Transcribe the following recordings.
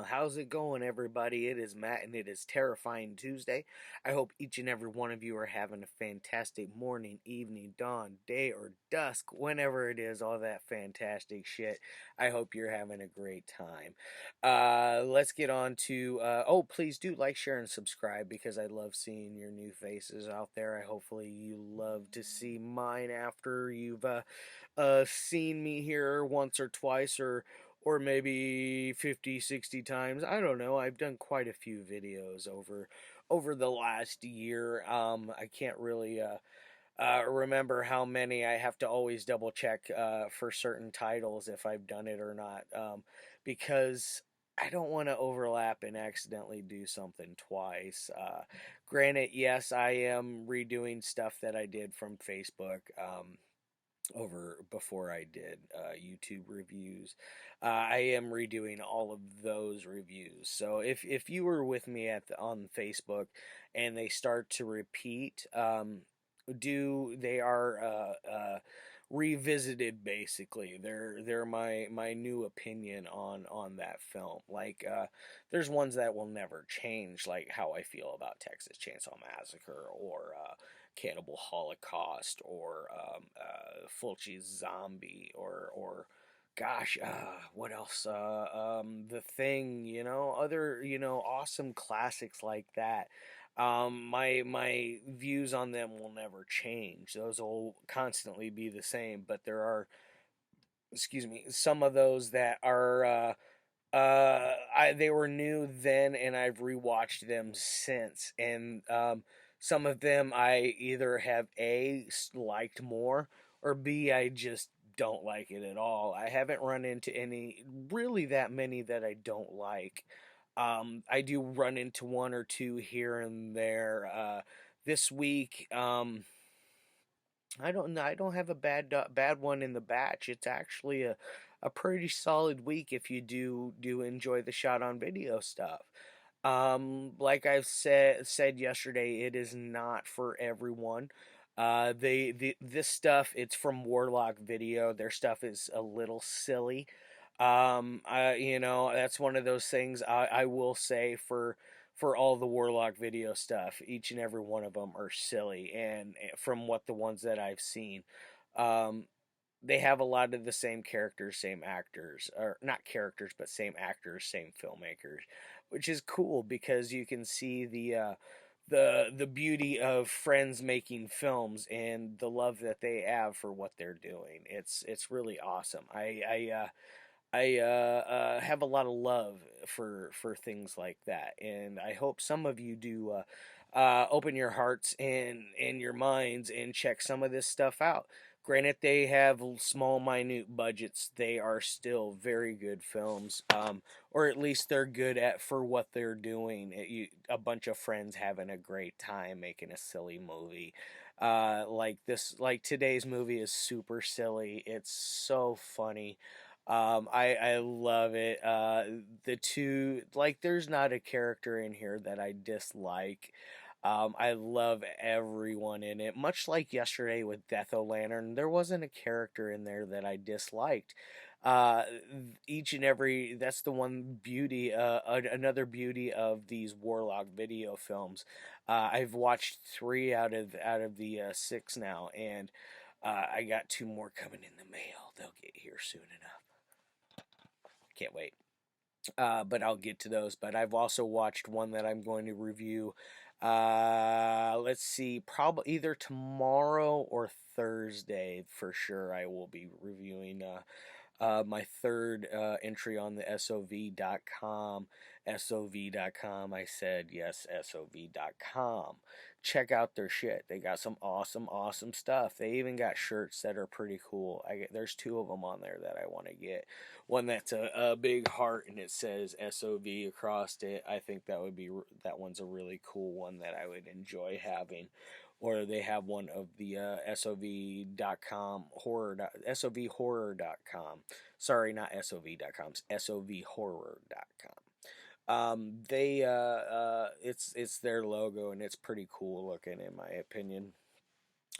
How's it going, everybody? It is Matt, and it is Terrifying Tuesday. I hope each and every one of you are having a fantastic morning, evening, dawn, day, or dusk, whenever it is, all that fantastic shit. I hope you're having a great time. Let's get on to. Please do like, share, and subscribe because I love seeing your new faces out there. Hopefully you love to see mine after you've seen me here once or twice or maybe 50, 60 times. I don't know. I've done quite a few videos over the last year. I can't really remember how many. I have to always double check for certain titles if I've done it or not, because I don't want to overlap and accidentally do something twice. Granted, yes, I am redoing stuff that I did from Facebook. Over before I did YouTube reviews. I am redoing all of those reviews. So if you were with me on Facebook and they start to repeat, they are revisited basically. They're my new opinion on that film. Like there's ones that will never change, like how I feel about Texas Chainsaw Massacre or Cannibal Holocaust or Fulci's Zombie or gosh, what else? The Thing, other, awesome classics like that. My views on them will never change. Those will constantly be the same, but there are, excuse me, some of those that are, they were new then, and I've rewatched them since, and some of them I either have liked more, or B, I just don't like it at all. I haven't run into any really that many that I don't like. I do run into one or two here and there. This week, I don't know. I don't have a bad one in the batch. It's actually a pretty solid week if you do enjoy the shot on video stuff. Like I've said yesterday, it is not for everyone. This stuff, it's from Warlock Video. Their stuff is a little silly. That's one of those things I will say for all the Warlock Video stuff. Each and every one of them are silly, and from what the ones that I've seen, um, they have a lot of the same characters, same actors, or not characters, but same actors, same filmmakers, which is cool because you can see the beauty of friends making films and the love that they have for what they're doing. It's really awesome. I have a lot of love for things like that, and I hope some of you do open your hearts and your minds and check some of this stuff out. Granted, they have small, minute budgets. They are still very good films, or at least they're good at for what they're doing. A bunch of friends having a great time making a silly movie, like today's movie is super silly. It's so funny. I love it. The two, like, there's not a character in here that I dislike. I love everyone in it. Much like yesterday with Death O'Lantern, there wasn't a character in there that I disliked. Uh, each and every, that's the one beauty, another beauty of these Warlock Video films. I've watched three out of the six now, and I got two more coming in the mail. They'll get here soon enough. Can't wait. But I'll get to those. But I've also watched one that I'm going to review. Let's see, probably either tomorrow or Thursday for sure. I will be reviewing my third entry on the SOV.com. SOV.com. I said yes, SOV.com. Check out their shit. They got some awesome stuff. They even got shirts that are pretty cool. There's two of them on there that I want to get. One that's a big heart and it says SOV across it. I think that one's a really cool one that I would enjoy having. Or they have one of the SOV.com SOVhorror.com. Sorry, not SOV.com. SOVhorror.com. It's their logo and it's pretty cool looking in my opinion.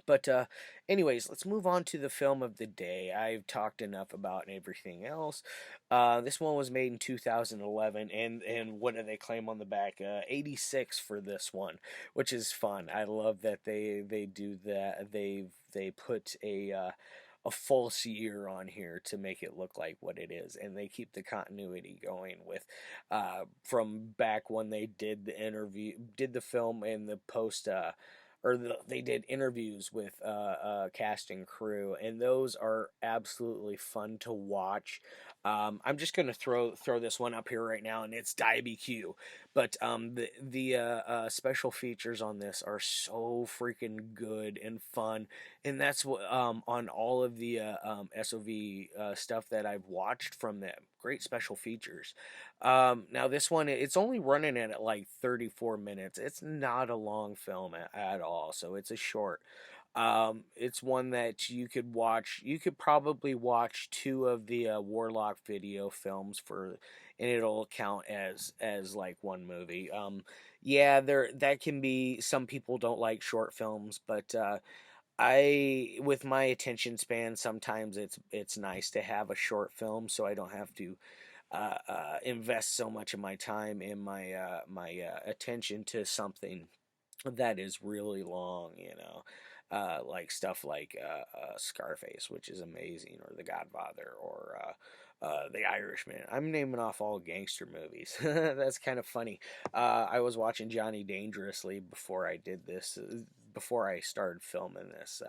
But anyways, let's move on to the film of the day. I've talked enough about everything else. This one was made in 2011, and what do they claim on the back? 86 for this one, which is fun. I love that they do that. They put a false year on here to make it look like what it is, and they keep the continuity going with from back when they did the film and the post. They did interviews with cast and crew, and those are absolutely fun to watch. I'm just gonna throw this one up here right now, and it's DBQ. But the special features on this are so freaking good and fun, and that's what on all of the SOV stuff that I've watched from them. Great special features. Now this one, it's only running at like 34 minutes. It's not a long film at all, so it's a short. It's one that you could watch. You could probably watch two of the Warlock video films and it'll count as like one movie. Yeah, there that can be. Some people don't like short films, but with my attention span, sometimes it's nice to have a short film, so I don't have to invest so much of my time and my attention to something that is really long, like stuff like Scarface, which is amazing, or The Godfather, or The Irishman. I'm naming off all gangster movies. That's kind of funny. I was watching Johnny Dangerously before I did this. Before I started filming this,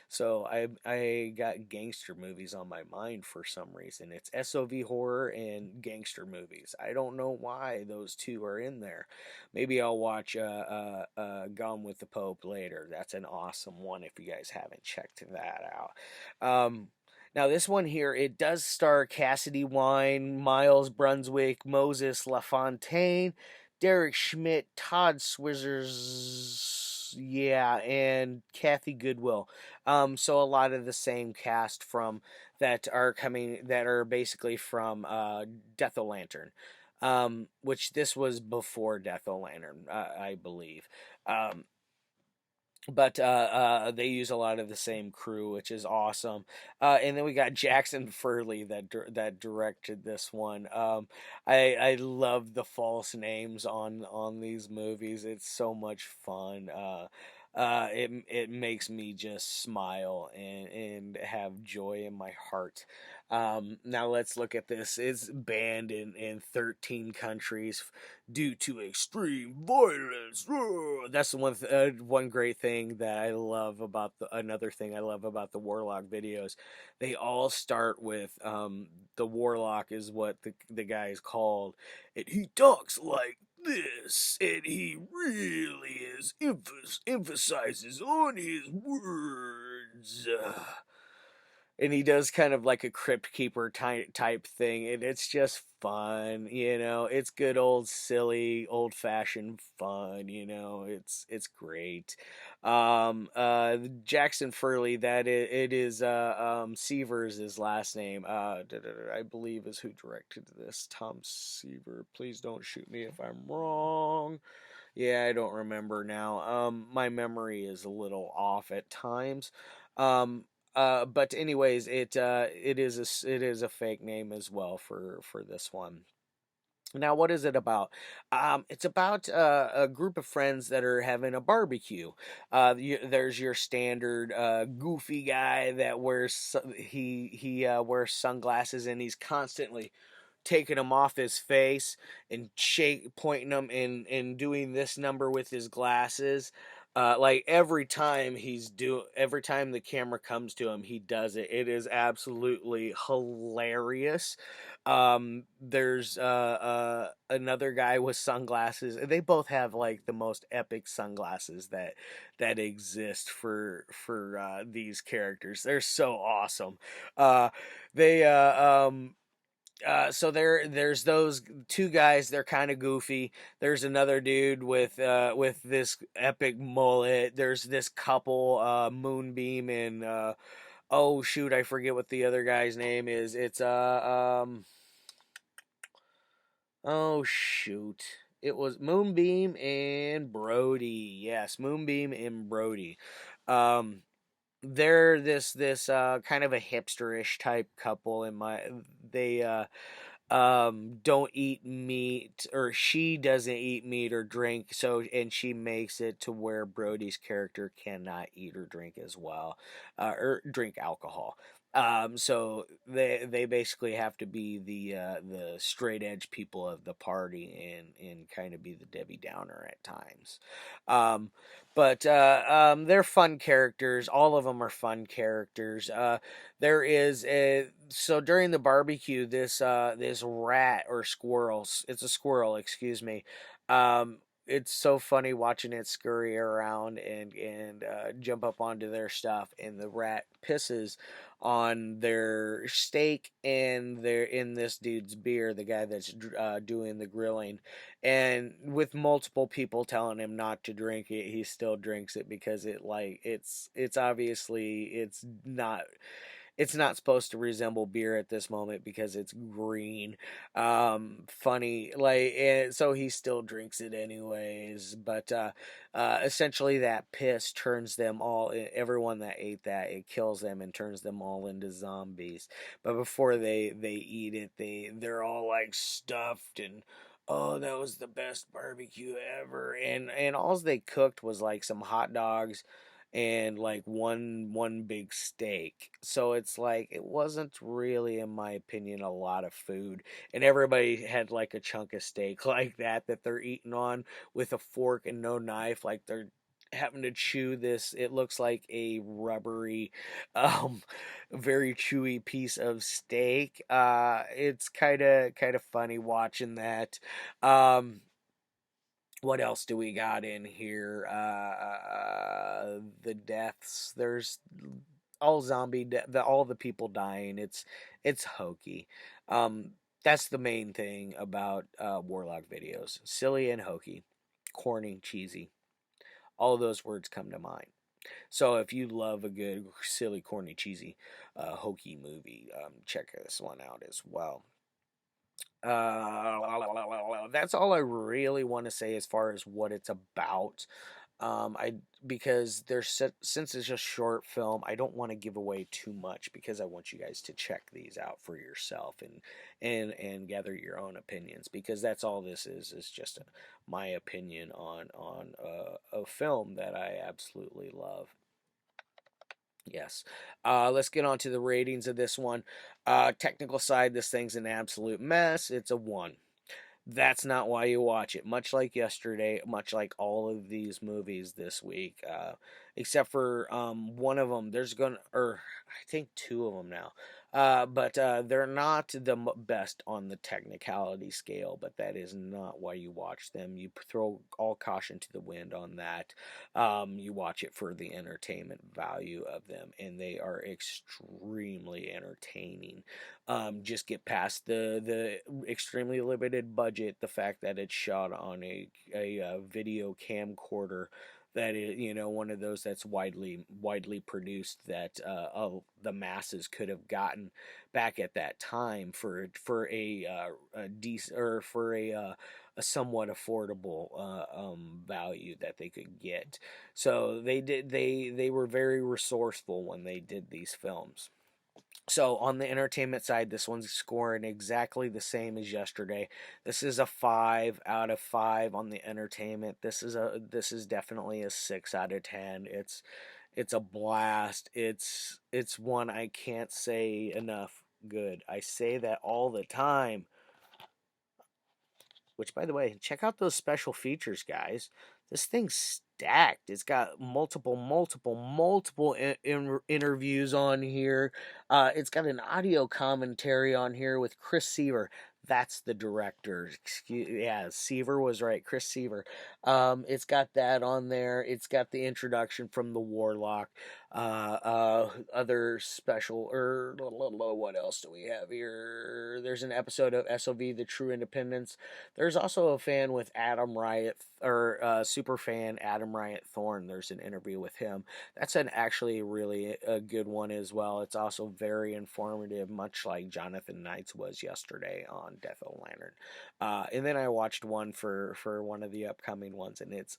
so I got gangster movies on my mind for some reason. It's SOV horror and gangster movies. I don't know why those two are in there. Maybe I'll watch Gone with the Pope later. That's an awesome one if you guys haven't checked that out. Now this one here, it does star Cassidy Wine, Miles Brunswick, Moses Lafontane, Derek Schmit, Todd Swizzers, yeah, and Kathy Goodwill. So a lot of the same cast from that are basically from Death o' Lantern, which this was before Death o' Lantern, I believe. But they use a lot of the same crew, which is awesome. And then we got Jackson Furley that directed this one. I love the false names on these movies. It's so much fun. It makes me just smile and have joy in my heart. Now let's look at this. It's banned in 13 countries due to extreme violence. That's the one great thing that I love about another thing I love about the Warlock videos. They all start with the Warlock is what the guy is called, and he talks like this, and he really emphasizes on his words. And he does kind of like a crypt keeper type thing, and it's just fun. It's good old silly old fashioned fun. It's great. Jackson Furley, it is Seavers, his last name, I believe is who directed this. Tom Seaver, please don't shoot me if I'm wrong. Yeah, I don't remember now. My memory is a little off at times. Um, but anyways, it is a fake name as well for this one. Now, what is it about? It's about a group of friends that are having a barbecue. There's your standard goofy guy that he wears sunglasses, and he's constantly taking them off his face and pointing them and doing this number with his glasses. Like every time the camera comes to him, he does it. It is absolutely hilarious. There's another guy with sunglasses. They both have like the most epic sunglasses that exist for these characters. They're so awesome. They so there's those two guys. They're kind of goofy. There's another dude with this epic mullet. There's this couple, Moonbeam and oh shoot, I forget what the other guy's name is. It's oh shoot, it was Moonbeam and Brody. Yes, Moonbeam and Brody. Um, they're this kind of a hipsterish type couple. They don't eat meat, or she doesn't eat meat or drink, so, and she makes it to where Brody's character cannot eat or drink as well, or drink alcohol. So they basically have to be the straight edge people of the party, and kind of be the Debbie Downer at times. um they're fun characters. All of them are fun characters. There is a So during the barbecue, this rat or squirrel, it's a squirrel, excuse me. It's so funny watching it scurry around and jump up onto their stuff, and the rat pisses on their steak, and they're in this dude's beer, the guy that's doing the grilling. And with multiple people telling him not to drink it, he still drinks it, because it's obviously it's not supposed to resemble beer at this moment because it's green. Funny, and so he still drinks it anyways. But essentially, that piss turns them all. Everyone that ate that, it kills them and turns them all into zombies. But before they eat it, they're all like stuffed and. Oh, that was the best barbecue ever. And all they cooked was like some hot dogs and like one big steak. So it's like it wasn't really, in my opinion, a lot of food. And everybody had like a chunk of steak like that they're eating on with a fork and no knife, like they're having to chew this. It looks like a rubbery, um very chewy piece of steak. It's kind of funny watching that. um what else do we got in here? The deaths. There's all the people dying. It's hokey. Um, that's the main thing about Warlock videos. Silly and hokey, corny, cheesy. All of those words come to mind. So if you love a good silly, corny, cheesy, hokey movie, check this one out as well. That's all I really want to say as far as what it's about. I Because since it's a short film, I don't want to give away too much, because I want you guys to check these out for yourself and gather your own opinions, because that's all this is just my opinion on a film that I absolutely love. Yes. Let's get on to the ratings of this one. Technical side, this thing's an absolute mess. It's a 1. That's not why you watch it. Much like yesterday, much like all of these movies this week, except for one of them. Or I think two of them now. But they're not the best on the technicality scale. But that is not why you watch them. You throw all caution to the wind on that. You watch it for the entertainment value of them, and they are extremely entertaining. Just get past the extremely limited budget, the fact that it's shot on a video camcorder that is, one of those that's widely produced, that the masses could have gotten back at that time for a decent, or for a somewhat affordable value that they could get. So they were very resourceful when they did these films. So on the entertainment side, this one's scoring exactly the same as yesterday. This is a 5 out of 5 on the entertainment. This is definitely a 6 out of 10. It's a blast. It's one I can't say enough good. I say that all the time. Which, by the way, check out those special features, guys. This thing's stacked. It's got multiple interviews on here. It's got an audio commentary on here with Chris Seaver. That's the director. Yeah, Seaver was right. Chris Seaver. It's got that on there. It's got the introduction from the Warlock. Other special, what else do we have here? There's an episode of SOV, The True Independence. There's also a fan with Adam Riot, or super fan Adam Riot Thorne. There's an interview with him. That's actually really a good one as well. It's also very informative, much like Jonathan Knight's was yesterday on Death of a Lantern. And then I watched one for one of the upcoming ones, and it's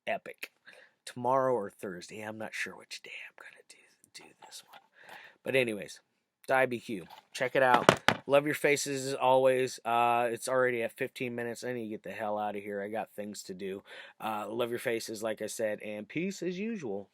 epic. Tomorrow or Thursday, I'm not sure which day I'm gonna do this one. But anyways, it's IBQ. Check it out. Love your faces as always. It's already at 15 minutes. I need to get the hell out of here. I got things to do. Love your faces, like I said, and peace as usual.